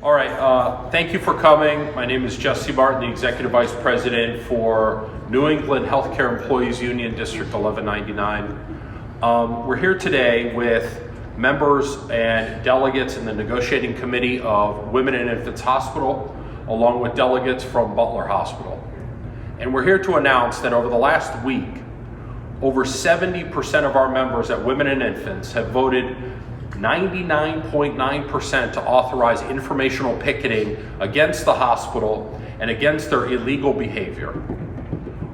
All right, thank you for coming. My name is Jesse Martin, the Executive Vice President for New England Healthcare Employees Union, District 1199. We're here today with members and delegates in the negotiating committee of Women and Infants Hospital, along with delegates from Butler Hospital. And we're here to announce that over the last week, over 70% of our members at Women and Infants have voted 99.9% to authorize informational picketing against the hospital and against their illegal behavior.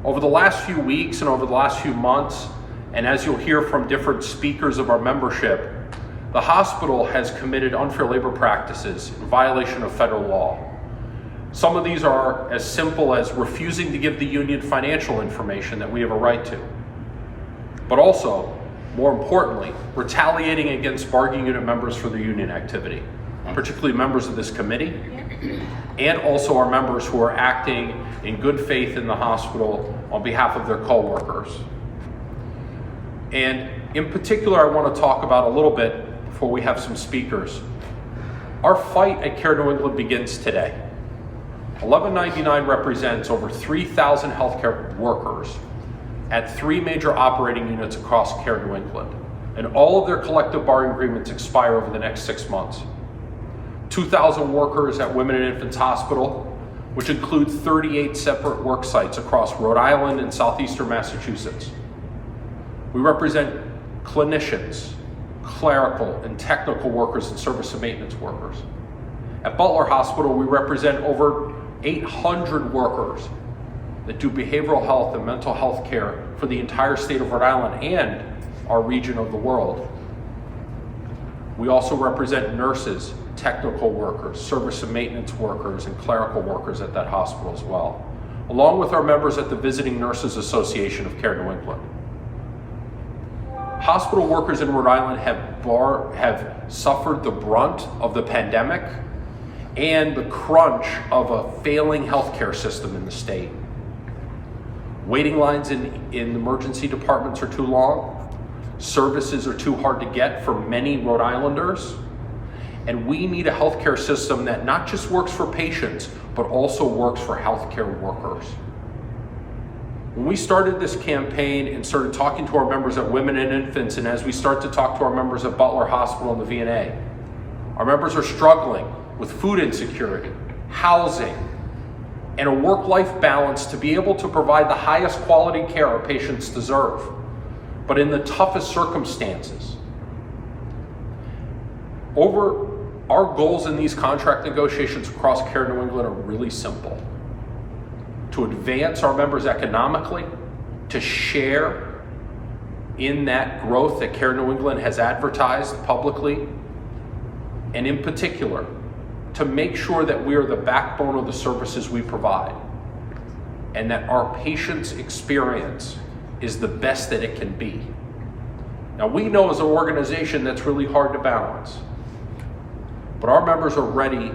Over the last few weeks and over the last few months, and as you'll hear from different speakers of our membership, the hospital has committed unfair labor practices in violation of federal law. Some of these are as simple as refusing to give the union financial information that we have a right to, but also, more importantly, retaliating against bargaining unit members for their union activity, particularly members of this committee, and also our members who are acting in good faith in the hospital on behalf of their co-workers. And in particular, I want to talk about a little bit, before we have some speakers, our fight at Care New England begins today. 1199 represents over 3,000 healthcare workers at 3 major operating units across Care New England, and all of their collective bargaining agreements expire over the next 6 months. 2,000 workers at Women and Infants Hospital, which includes 38 separate work sites across Rhode Island and southeastern Massachusetts. We represent clinicians, clerical and technical workers, and service and maintenance workers. At Butler Hospital, we represent over 800 workers that do behavioral health and mental health care for the entire state of Rhode Island and our region of the world. We also represent nurses, technical workers, service and maintenance workers, and clerical workers at that hospital as well, along with our members at the Visiting Nurses Association of Care New England. Hospital workers in Rhode Island have suffered the brunt of the pandemic and the crunch of a failing healthcare system in the state. Waiting lines in emergency departments are too long. Services are too hard to get for many Rhode Islanders. And we need a healthcare system that not just works for patients, but also works for healthcare workers. When we started this campaign and started talking to our members at Women and Infants, and as we start to talk to our members at Butler Hospital and the VNA, our members are struggling with food insecurity, housing, and a work-life balance to be able to provide the highest quality care our patients deserve, but in the toughest circumstances. Our goals in these contract negotiations across Care New England are really simple: to advance our members economically, to share in that growth that Care New England has advertised publicly, and in particular, to make sure that we are the backbone of the services we provide and that our patients' experience is the best that it can be. Now, we know as an organization that's really hard to balance, but our members are ready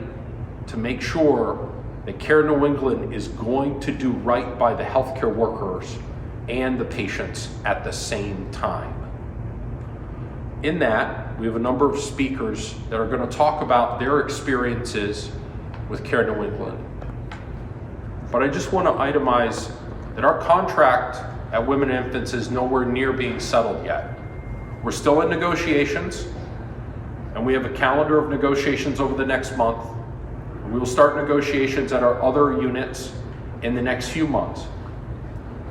to make sure that Care New England is going to do right by the healthcare workers and the patients at the same time. In that, we have a number of speakers that are going to talk about their experiences with Care New England. But I just want to itemize that our contract at Women and Infants is nowhere near being settled yet. We're still in negotiations, and we have a calendar of negotiations over the next month. We will start negotiations at our other units in the next few months.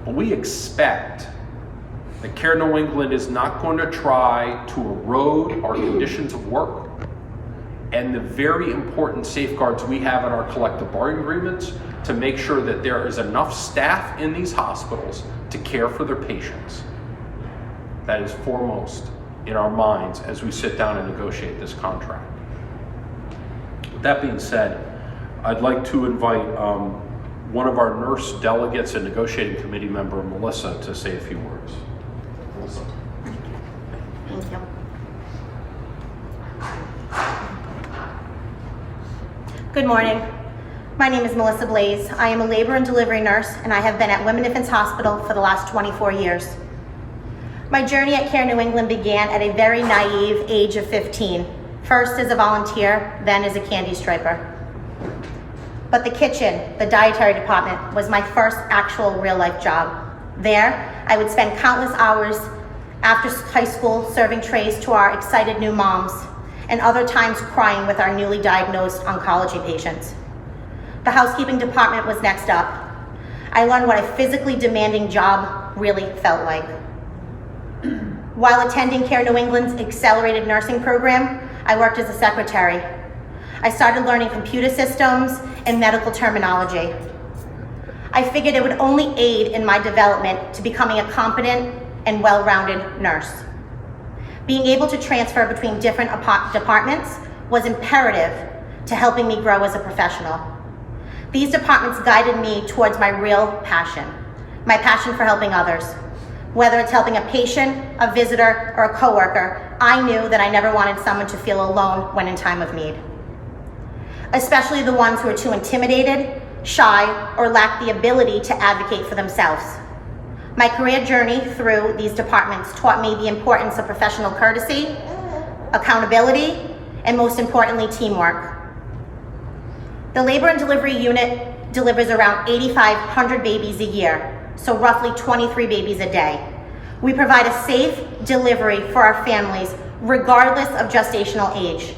But we expect that Care New England is not going to try to erode our conditions of work and the very important safeguards we have in our collective bargaining agreements to make sure that there is enough staff in these hospitals to care for their patients. That is foremost in our minds as we sit down and negotiate this contract. With that being said, I'd like to invite one of our nurse delegates and negotiating committee member, Melissa, to say a few words. Melissa. Thank you. Good morning. My name is Melissa Blaze. I am a labor and delivery nurse, and I have been at Women and Infants Hospital for the last 24 years. My journey at Care New England began at a very naive age of 15, first as a volunteer, then as a candy striper. But the kitchen, the dietary department, was my first actual real-life job. There, I would spend countless hours after high school serving trays to our excited new moms, and other times crying with our newly diagnosed oncology patients. The housekeeping department was next up. I learned what a physically demanding job really felt like. While attending Care New England's accelerated nursing program, I worked as a secretary. I started learning computer systems and medical terminology. I figured it would only aid in my development to becoming a competent and well-rounded nurse. Being able to transfer between different departments was imperative to helping me grow as a professional. These departments guided me towards my real passion, my passion for helping others. Whether it's helping a patient, a visitor, or a coworker, I knew that I never wanted someone to feel alone when in time of need. Especially the ones who are too intimidated, shy, or lack the ability to advocate for themselves. My career journey through these departments taught me the importance of professional courtesy, accountability, and most importantly, teamwork. The labor and delivery unit delivers around 8,500 babies a year, so roughly 23 babies a day. We provide a safe delivery for our families, regardless of gestational age.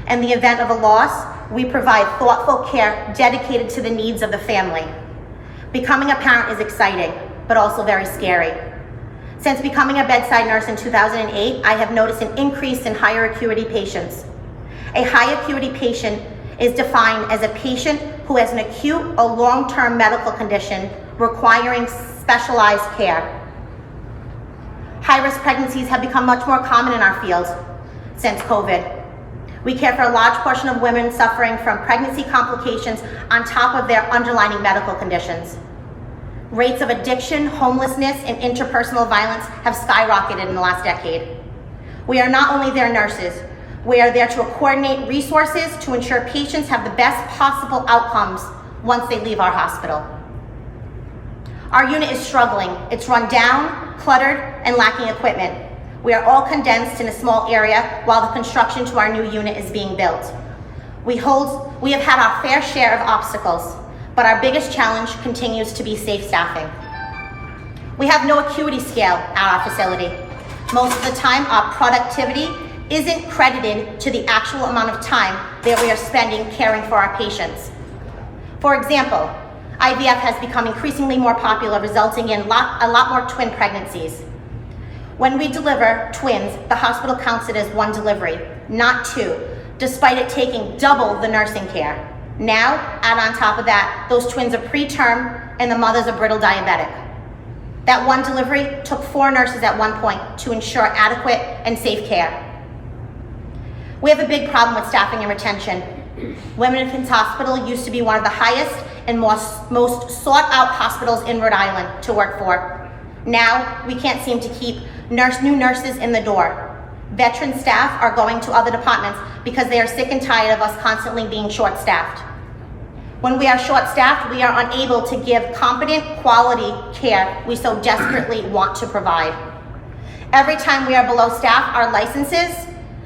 In the event of a loss, we provide thoughtful care dedicated to the needs of the family. Becoming a parent is exciting, but also very scary. Since becoming a bedside nurse in 2008, I have noticed an increase in higher acuity patients. A high acuity patient is defined as a patient who has an acute or long-term medical condition requiring specialized care. High-risk pregnancies have become much more common in our field since COVID. We care for a large portion of women suffering from pregnancy complications on top of their underlying medical conditions. Rates of addiction, homelessness, and interpersonal violence have skyrocketed in the last decade. We are not only their nurses, we are there to coordinate resources to ensure patients have the best possible outcomes once they leave our hospital. Our unit is struggling. It's run down, cluttered, and lacking equipment. We are all condensed in a small area while the construction to our new unit is being built. We have had our fair share of obstacles, but our biggest challenge continues to be safe staffing. We have no acuity scale at our facility. Most of the time, our productivity isn't credited to the actual amount of time that we are spending caring for our patients. For example, IVF has become increasingly more popular, resulting in a lot more twin pregnancies. When we deliver twins, the hospital counts it as one delivery, not two, despite it taking double the nursing care. Now, add on top of that, those twins are preterm and the mother's a brittle diabetic. That one delivery took 4 nurses at one point to ensure adequate and safe care. We have a big problem with staffing and retention. Women Infants Hospital used to be one of the highest and most sought out hospitals in Rhode Island to work for. Now, we can't seem to keep new nurses in the door. Veteran staff are going to other departments because they are sick and tired of us constantly being short-staffed. When we are short-staffed, we are unable to give competent, quality care we so desperately want to provide. Every time we are below staff, our licenses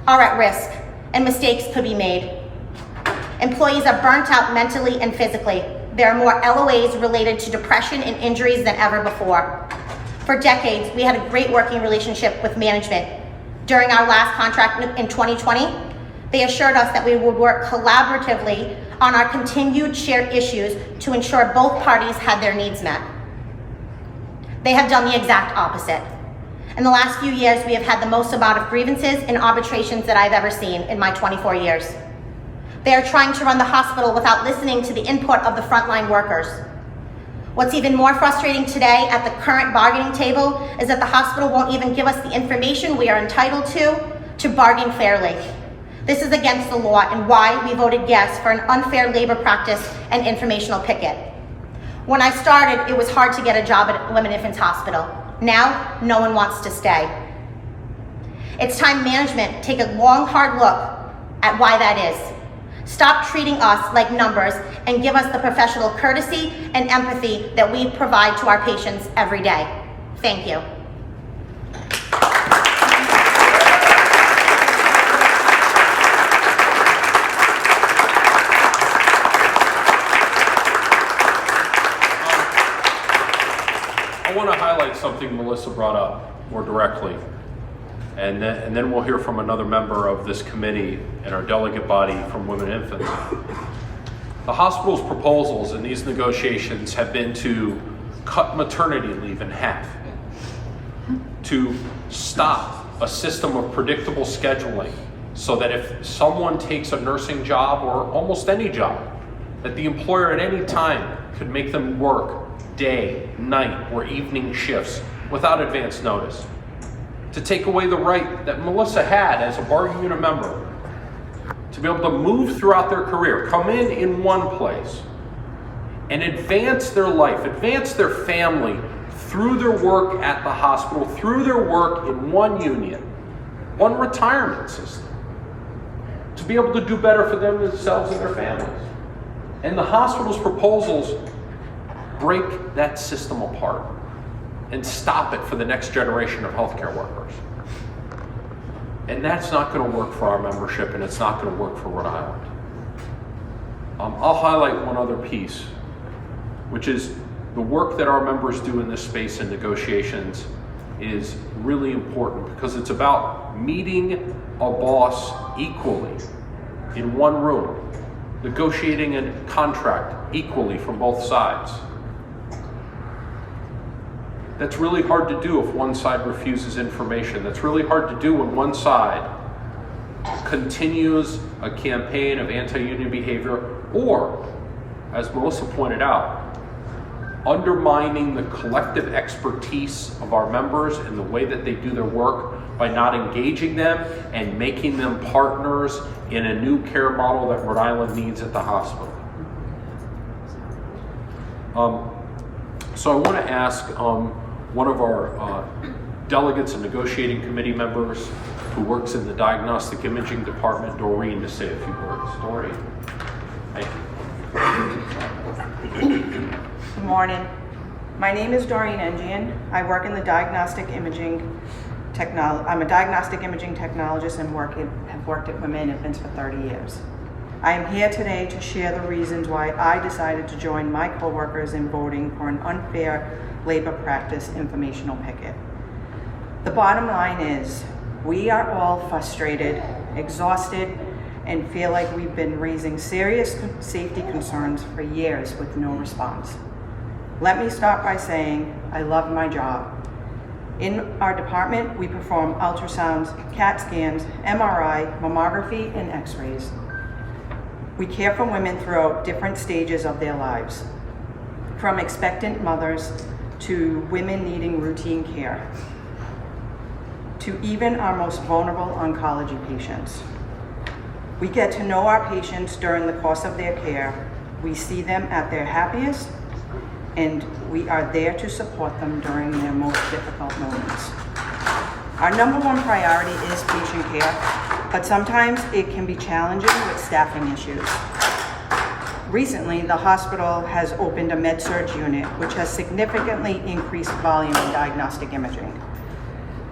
are at risk and mistakes could be made. Employees are burnt out mentally and physically. There are more LOAs related to depression and injuries than ever before. For decades, we had a great working relationship with management. During our last contract in 2020, they assured us that we would work collaboratively on our continued shared issues to ensure both parties had their needs met. They have done the exact opposite. In the last few years, we have had the most amount of grievances and arbitrations that I've ever seen in my 24 years. They are trying to run the hospital without listening to the input of the frontline workers. What's even more frustrating today at the current bargaining table is that the hospital won't even give us the information we are entitled to bargain fairly. This is against the law and why we voted yes for an unfair labor practice and informational picket. When I started, it was hard to get a job at Women Infants Hospital. Now, no one wants to stay. It's time management take a long, hard look at why that is. Stop treating us like numbers and give us the professional courtesy and empathy that we provide to our patients every day. Thank you. want to highlight something Melissa brought up more directly, and then we'll hear from another member of this committee and our delegate body from Women and Infants. The hospital's proposals in these negotiations have been to cut maternity leave in half, to stop a system of predictable scheduling so that if someone takes a nursing job or almost any job, that the employer at any time could make them work day, night, or evening shifts without advance notice. To take away the right that Melissa had as a bargaining unit member to be able to move throughout their career, come in one place, and advance their life, advance their family through their work at the hospital, through their work in one union, one retirement system, to be able to do better for themselves and their families. And the hospital's proposals break that system apart and stop it for the next generation of healthcare workers. And that's not going to work for our membership, and it's not going to work for Rhode Island. I'll highlight one other piece, which is the work that our members do in this space in negotiations is really important because it's about meeting a boss equally in one room, negotiating a contract equally from both sides. That's really hard to do if one side refuses information. That's really hard to do when one side continues a campaign of anti-union behavior or, as Melissa pointed out, undermining the collective expertise of our members and the way that they do their work by not engaging them and making them partners in a new care model that Rhode Island needs at the hospital. So I want to ask one of our delegates and negotiating committee members who works in the diagnostic imaging department, Doreen, to say a few words. Doreen, thank you. Good morning. My name is Doreen Engian. I work in the diagnostic imaging technology. I'm a diagnostic imaging technologist and have worked at Women and Infants for 30 years. I am here today to share the reasons why I decided to join my coworkers in voting for an unfair labor practice informational picket. The bottom line is, we are all frustrated, exhausted, and feel like we've been raising serious safety concerns for years with no response. Let me start by saying I love my job. In our department, we perform ultrasounds, CAT scans, MRI, mammography, and x-rays. We care for women throughout different stages of their lives, from expectant mothers to women needing routine care, to even our most vulnerable oncology patients. We get to know our patients during the course of their care. We see them at their happiest, and we are there to support them during their most difficult moments. Our number one priority is patient care, but sometimes it can be challenging with staffing issues. Recently, the hospital has opened a med-surg unit, which has significantly increased volume in diagnostic imaging.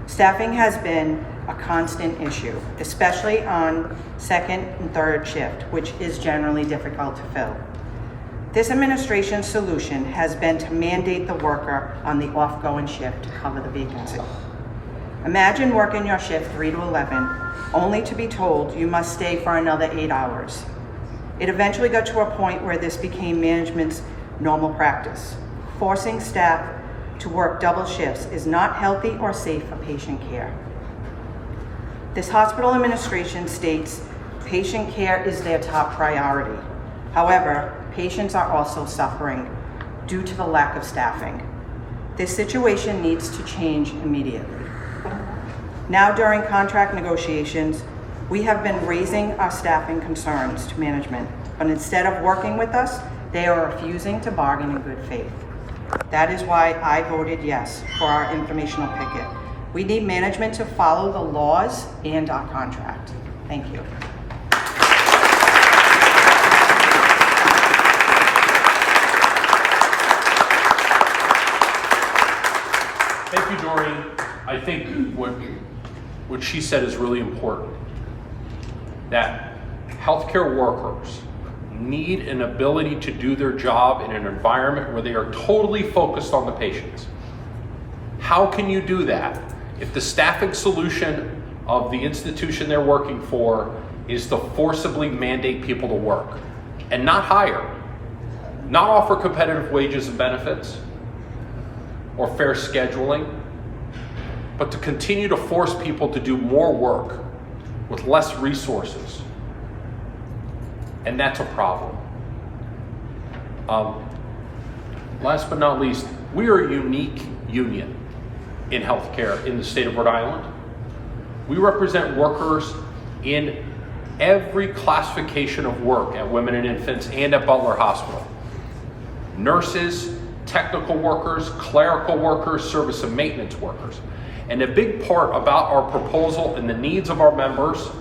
Staffing has been a constant issue, especially on second and third shift, which is generally difficult to fill. This administration's solution has been to mandate the worker on the off-going shift to cover the vacancy. Imagine working your shift 3 to 11, only to be told you must stay for another 8 hours. It eventually got to a point where this became management's normal practice. Forcing staff to work double shifts is not healthy or safe for patient care. This hospital administration states patient care is their top priority. However, patients are also suffering due to the lack of staffing. This situation needs to change immediately. Now, during contract negotiations, we have been raising our staffing concerns to management, but instead of working with us, they are refusing to bargain in good faith. That is why I voted yes for our informational picket. We need management to follow the laws and our contract. Thank you. Thank you, Doreen. I think what she said is really important. That healthcare workers need an ability to do their job in an environment where they are totally focused on the patients. How can you do that if the staffing solution of the institution they're working for is to forcibly mandate people to work and not hire, not offer competitive wages and benefits or fair scheduling, but to continue to force people to do more work with less resources? And that's a problem. Last but not least, we are a unique union in healthcare in the state of Rhode Island. We represent workers in every classification of work at Women and Infants and at Butler Hospital. Nurses, technical workers, clerical workers, service and maintenance workers. And a big part about our proposal and the needs of our members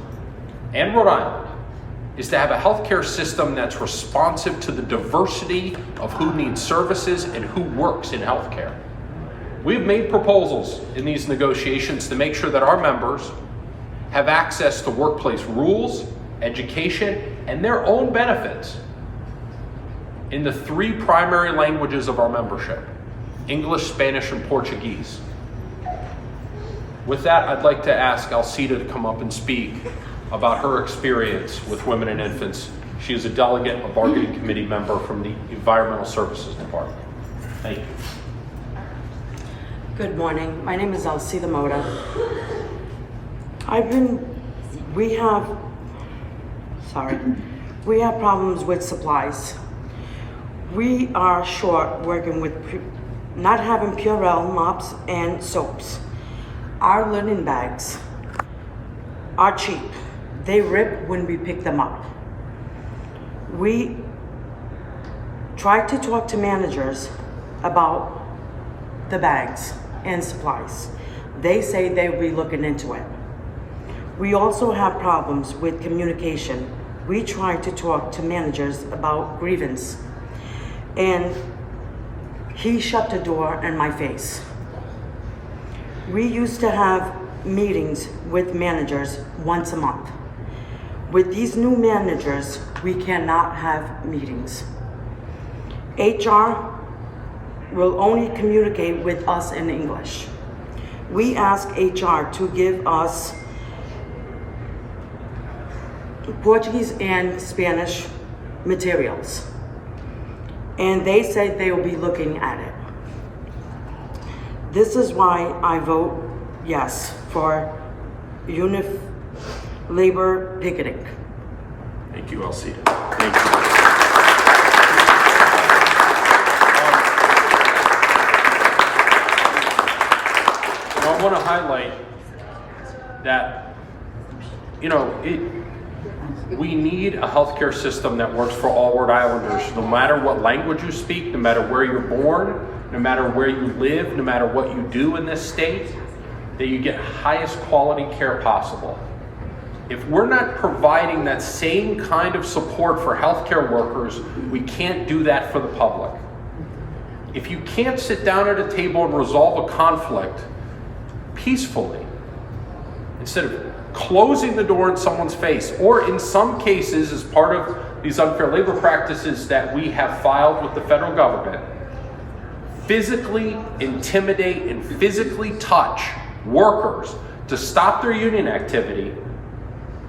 and Rhode Island is to have a healthcare system that's responsive to the diversity of who needs services and who works in healthcare. We've made proposals in these negotiations to make sure that our members have access to workplace rules, education, and their own benefits in the 3 primary languages of our membership: English, Spanish, and Portuguese. With that, I'd like to ask Alcida to come up and speak about her experience with Women and Infants. She is a delegate, a bargaining committee member from the Environmental Services Department. Thank you. Good morning. My name is Alcida Moda. We have problems with supplies. We are short working with not having Purell mops and soaps. Our linen bags are cheap. They rip when we pick them up. We try to talk to managers about the bags and supplies. They say they'll be looking into it. We also have problems with communication. We try to talk to managers about grievance, and he shut the door in my face. We used to have meetings with managers once a month. With these new managers, we cannot have meetings. HR will only communicate with us in English. We ask HR to give us Portuguese and Spanish materials, and they say they will be looking at it. This is why I vote yes for labor picketing. Thank you, Alcida. Thank you. I want to highlight that, we need a healthcare system that works for all Rhode Islanders, no matter what language you speak, no matter where you're born, no matter where you live, no matter what you do in this state, that you get highest quality care possible. If we're not providing that same kind of support for healthcare workers, we can't do that for the public. If you can't sit down at a table and resolve a conflict peacefully, instead of closing the door in someone's face, or in some cases, as part of these unfair labor practices that we have filed with the federal government, physically intimidate and physically touch workers to stop their union activity,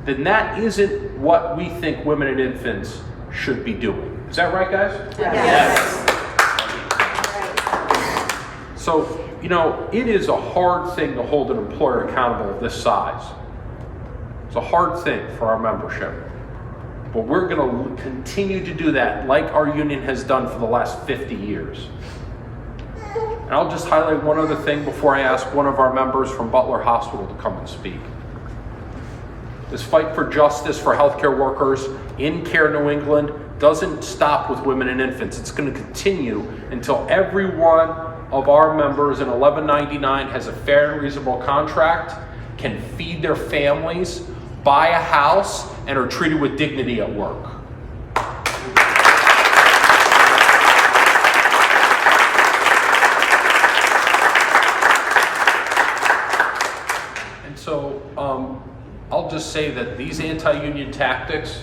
then that isn't what we think Women and Infants should be doing. Is that right, guys? Yes. So, it is a hard thing to hold an employer accountable of this size. It's a hard thing for our membership. But we're going to continue to do that like our union has done for the last 50 years. And I'll just highlight one other thing before I ask one of our members from Butler Hospital to come and speak. This fight for justice for healthcare workers in Care New England doesn't stop with Women and Infants. It's going to continue until every one of our members in 1199 has a fair and reasonable contract, can feed their families, buy a house, and are treated with dignity at work. And so I'll just say that these anti-union tactics,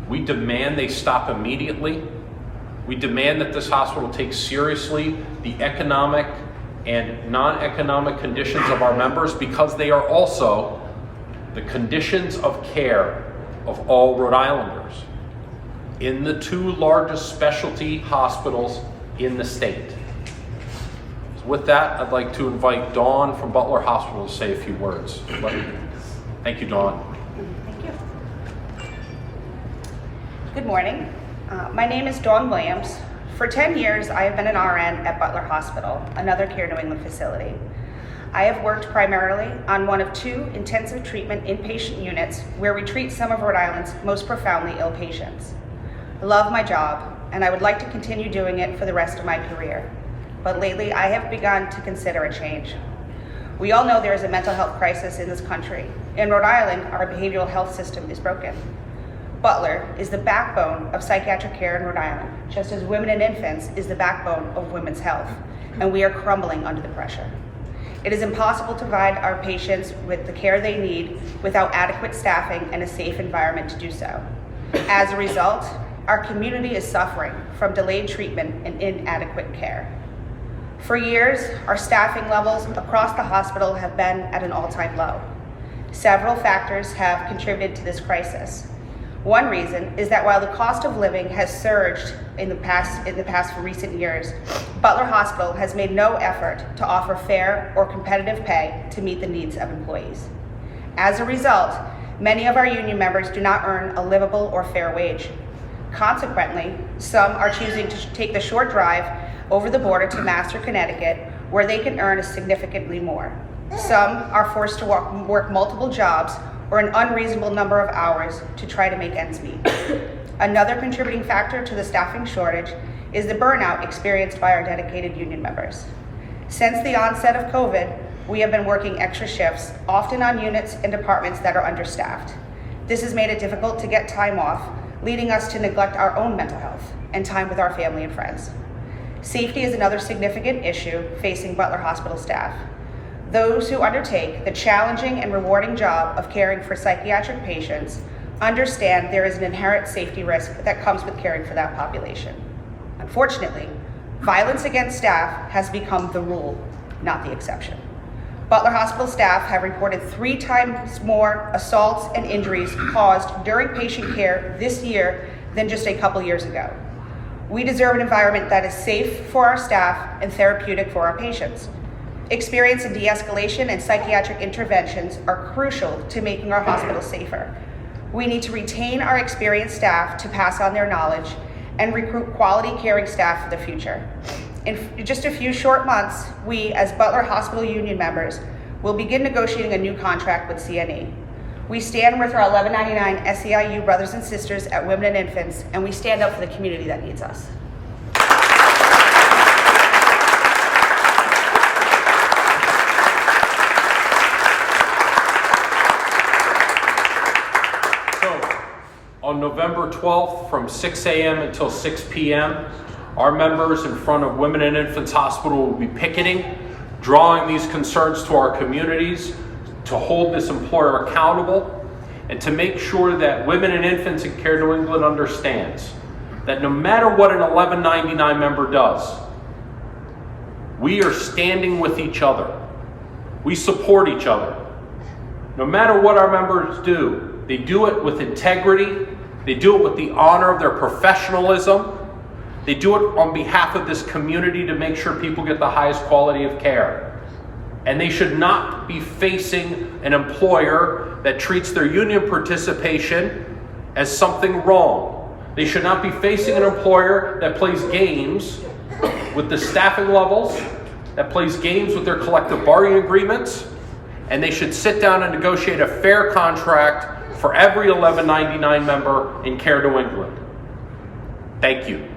we demand they stop immediately. We demand that this hospital takes seriously the economic and non-economic conditions of our members, because they are also the conditions of care of all Rhode Islanders in the 2 largest specialty hospitals in the state. So with that, I'd like to invite Dawn from Butler Hospital to say a few words. Thank you, Dawn. Thank you. Good morning. My name is Dawn Williams. For 10 years, I have been an RN at Butler Hospital, another Care New England facility. I have worked primarily on one of 2 intensive treatment inpatient units where we treat some of Rhode Island's most profoundly ill patients. I love my job, and I would like to continue doing it for the rest of my career. But lately, I have begun to consider a change. We all know there is a mental health crisis in this country. In Rhode Island, our behavioral health system is broken. Butler is the backbone of psychiatric care in Rhode Island, just as women and infants is the backbone of women's health, and we are crumbling under the pressure. It is impossible to provide our patients with the care they need without adequate staffing and a safe environment to do so. As a result, our community is suffering from delayed treatment and inadequate care. For years, our staffing levels across the hospital have been at an all-time low. Several factors have contributed to this crisis. One reason is that while the cost of living has surged in the past for recent years, Butler Hospital has made no effort to offer fair or competitive pay to meet the needs of employees. As a result, many of our union members do not earn a livable or fair wage. Consequently, some are choosing to take the short drive over the border to Master, Connecticut, where they can earn significantly more. Some are forced to work multiple jobs or an unreasonable number of hours to try to make ends meet. Another contributing factor to the staffing shortage is the burnout experienced by our dedicated union members. Since the onset of COVID, we have been working extra shifts, often on units and departments that are understaffed. This has made it difficult to get time off, leading us to neglect our own mental health and time with our family and friends. Safety is another significant issue facing Butler Hospital staff. Those who undertake the challenging and rewarding job of caring for psychiatric patients understand there is an inherent safety risk that comes with caring for that population. Unfortunately, violence against staff has become the rule, not the exception. Butler Hospital staff have reported 3 times more assaults and injuries caused during patient care this year than just a couple years ago. We deserve an environment that is safe for our staff and therapeutic for our patients. Experience in de-escalation and psychiatric interventions are crucial to making our hospitals safer. We need to retain our experienced staff to pass on their knowledge and recruit quality caring staff for the future. In just a few short months, we, as Butler Hospital union members, will begin negotiating a new contract with CNE. We stand with our $11.99 SEIU brothers and sisters at Women and Infants, and we stand up for the community that needs us. On November 12th from 6 a.m. until 6 p.m., our members in front of Women and Infants Hospital will be picketing, drawing these concerns to our communities, to hold this employer accountable, and to make sure that Women and Infants and Care New England understands that no matter what an 1199 member does, we are standing with each other. We support each other. No matter what our members do, they do it with integrity. They do it with the honor of their professionalism. They do it on behalf of this community to make sure people get the highest quality of care. And they should not be facing an employer that treats their union participation as something wrong. They should not be facing an employer that plays games with the staffing levels, that plays games with their collective bargaining agreements, and they should sit down and negotiate a fair contract for every 1199 member in Care New England. Thank you.